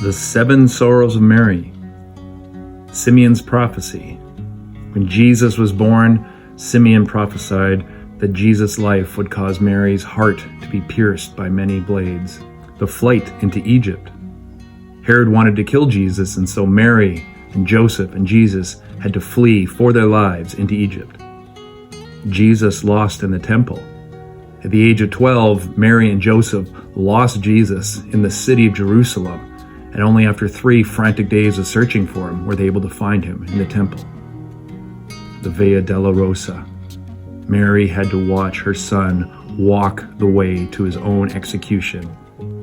The Seven Sorrows of Mary, Simeon's prophecy. When Jesus was born, Simeon prophesied that Jesus' life would cause Mary's heart to be pierced by many blades. The flight into Egypt. Herod wanted to kill Jesus, and so Mary and Joseph and Jesus had to flee for their lives into Egypt. Jesus lost in the temple. At the age of 12, Mary and Joseph lost Jesus in the city of Jerusalem, and only after 3 frantic days of searching for him were they able to find him in the temple. The Via Dolorosa. Mary had to watch her son walk the way to his own execution,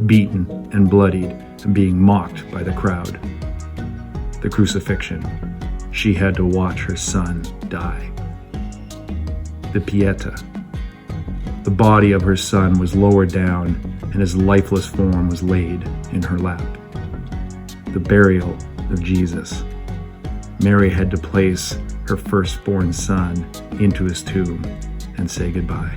beaten and bloodied and being mocked by the crowd. The crucifixion. She had to watch her son die. The Pieta. The body of her son was lowered down and his lifeless form was laid in her lap. The burial of Jesus. Mary had to place her firstborn son into his tomb and say goodbye.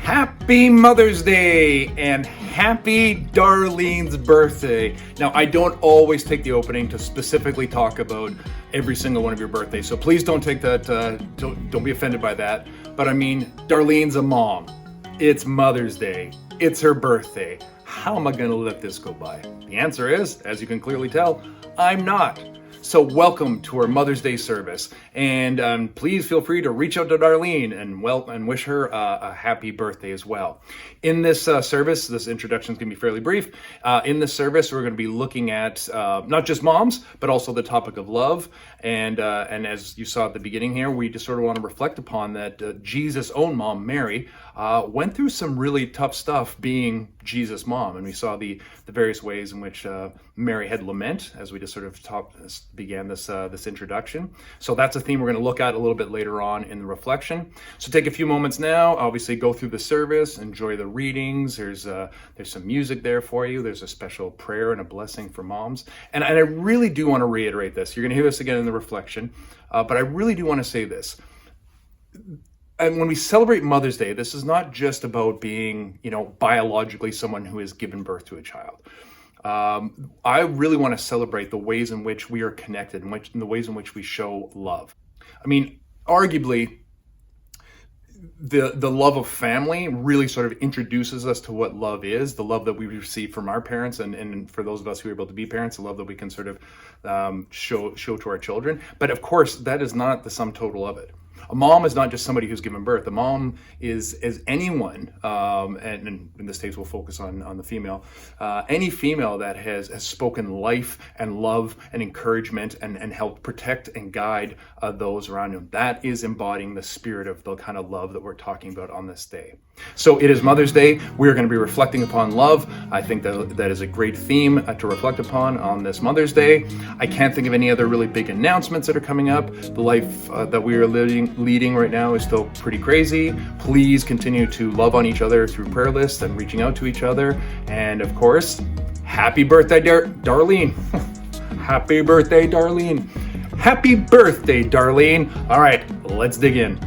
Happy Mother's Day and happy Darlene's birthday. Now, I don't always take the opening to specifically talk about every single one of your birthdays, so please don't take that, don't be offended by that. But I mean, Darlene's a mom. It's Mother's Day. It's her birthday. How am I going to let this go by? The answer is, as you can clearly tell, I'm not. So welcome to our Mother's Day service, and please feel free to reach out to Darlene and wish her a happy birthday as well. In this service, this introduction is going to be fairly brief. In this service, we're going to be looking at not just moms, but also the topic of love. And as you saw at the beginning here, we just sort of want to reflect upon that Jesus' own mom, Mary, went through some really tough stuff being Jesus' mom, and we saw the various ways in which Mary had lament as we just sort of began this introduction. So that's a theme we're going to look at a little bit later on in the reflection. So take a few moments now, obviously go through the service, enjoy the readings. There's some music there for you. There's a special prayer and a blessing for moms. And I really do want to reiterate this. You're going to hear this again in the reflection, but I really do want to say this. And when we celebrate Mother's Day, this is not just about being, biologically someone who has given birth to a child. I really want to celebrate the ways in which we are connected and the ways in which we show love. I mean, arguably, the love of family really sort of introduces us to what love is, the love that we receive from our parents, and for those of us who are able to be parents, the love that we can sort of show to our children. But of course, that is not the sum total of it. A mom is not just somebody who's given birth. A mom is anyone, and in this case we'll focus on the female, any female that has spoken life and love and encouragement and helped protect and guide those around them. That is embodying the spirit of the kind of love that we're talking about on this day. So it is Mother's Day. We're going to be reflecting upon love. I think that is a great theme to reflect upon on this Mother's Day. I can't think of any other really big announcements that are coming up. The life that we are leading right now is still pretty crazy. Please continue to love on each other through prayer lists and reaching out to each other. And of course, happy birthday, Darlene. Happy birthday, Darlene. Happy birthday, Darlene. All right, let's dig in.